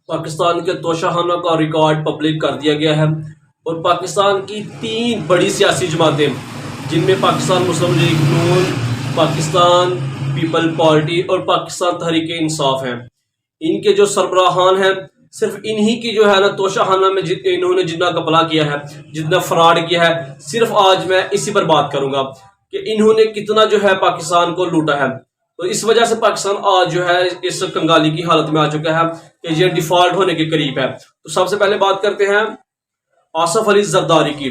پاکستان کے توشہانہ کا record public کر دیا گیا ہے اور پاکستان کی 3 بڑی سیاسی جماعتیں جن میں پاکستان مسلم لیگ نون، پاکستان پیپل پارٹی اور پاکستان تحریک انصاف ہیں، ان کے جو سربراہان ہیں صرف انہی کی جو ہے نا توشہانہ میں انہوں نے جتنا گپلا کیا ہے، جتنا فراڈ کیا ہے، صرف آج میں اسی پر بات کروں گا کہ انہوں نے کتنا جو ہے پاکستان کو لوٹا ہے۔ تو اس وجہ سے پاکستان آج جو ہے اس کنگالی کی حالت میں آ چکا ہے کہ یہ ڈیفالٹ ہونے کے قریب ہے۔ تو سب سے پہلے بات کرتے ہیں آصف علی زرداری کی۔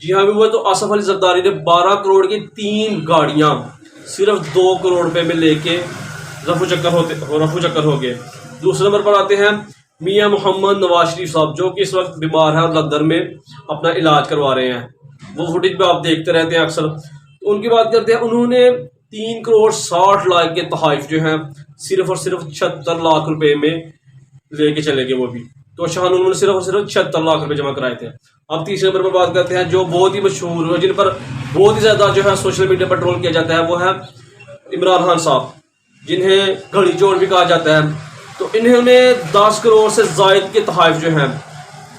جی ہاں وہ تو آصف علی زرداری نے 12 کروڑ کی 3 گاڑیاں صرف 2 کروڑ روپے میں لے کے رفو چکر ہو گئے۔ دوسرے نمبر پر آتے ہیں میاں محمد نواز شریف صاحب، جو کہ اس وقت بیمار ہیں اور لندن میں اپنا علاج کروا رہے ہیں، وہ فوٹیج پہ آپ دیکھتے رہتے ہیں اکثر۔ تو ان کی بات کرتے ہیں، انہوں نے 3 کروڑ 60 لاکھ کے تحائف جو ہیں صرف اور صرف 76 لاکھ روپے میں لے کے چلے گئے، وہ بھی تو انہوں نے صرف اور صرف 76 لاکھ روپے جمع کرائے تھے۔ اب تیسرے نمبر پر بات کرتے ہیں جو بہت ہی مشہور ہوئے، جن پر بہت ہی زیادہ جو ہے سوشل میڈیا پر ٹرول کیا جاتا ہے، وہ ہے عمران خان صاحب، جنہیں گھڑی چور بھی کہا جاتا ہے۔ تو انہوں نے 10 کروڑ سے زائد کے تحائف جو ہیں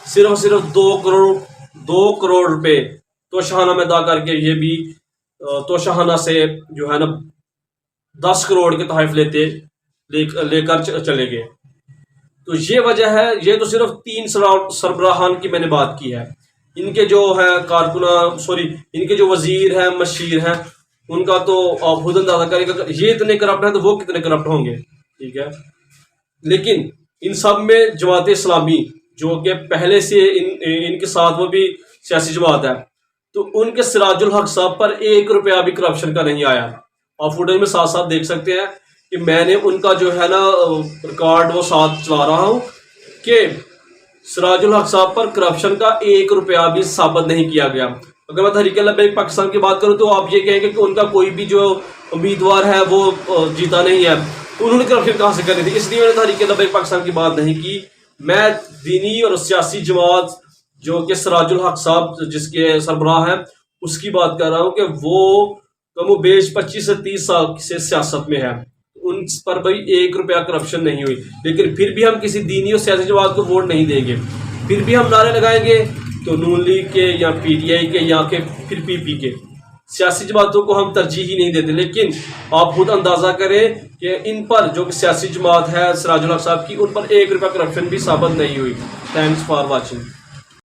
صرف اور صرف 2 کروڑ روپے توشہانہ میں ادا کر کے، یہ بھی توشہانہ سے جو ہے نا 10 کروڑ کے تحائف لے کر چلے گئے۔ تو یہ وجہ ہے، یہ تو صرف 3 سربراہان کی میں نے بات کی ہے۔ ان کے جو ہے ان کے جو وزیر ہیں، مشیر ہیں، ان کا تو آپ خود اندازہ کریں کہ یہ اتنے کرپٹ ہیں تو وہ کتنے کرپٹ ہوں گے، ٹھیک ہے۔ لیکن ان سب میں جماعت اسلامی جو کہ پہلے سے ان کے ساتھ وہ بھی سیاسی جماعت ہے، تو ان کے سراج الحق صاحب پر 1 روپیہ بھی کرپشن کا نہیں آیا۔ آپ فوٹیج میں ساتھ ساتھ دیکھ سکتے ہیں کہ میں نے ان کا جو ہے نا ریکارڈ وہ ساتھ چلا رہا ہوں کہ سراج الحق صاحب پر کرپشن کا 1 روپیہ بھی ثابت نہیں کیا گیا۔ اگر میں تحریک لبیک پاکستان کی بات کروں تو آپ یہ کہیں گے کہ ان کا کوئی بھی جو امیدوار ہے وہ جیتا نہیں ہے، تو انہوں نے کرپشن کہاں سے کرنی تھی؟ اس لیے میں نے تحریک لبیک پاکستان کی بات نہیں کی۔ میں دینی اور سیاسی جماعت جو کہ سراج الحق صاحب جس کے سربراہ ہیں اس کی بات کر رہا ہوں کہ وہ کم و بیش 25 سے 30 سال سے سیاست میں ہے، ان پر بھائی 1 روپیہ کرپشن نہیں ہوئی، لیکن پھر بھی ہم کسی دینی اور سیاسی جماعت کو ووٹ نہیں دیں گے، پھر بھی ہم نعرے لگائیں گے تو نون لیگ کے یا پی ٹی آئی کے یا پھر پی پی کے سیاسی جماعتوں کو ہم ترجیح ہی نہیں دیتے۔ لیکن آپ خود اندازہ کریں کہ ان پر جو کہ سیاسی جماعت ہے سراج الحق صاحب کی، ان پر 1 روپیہ کرپشن بھی ثابت نہیں ہوئی۔ Thanks for watching.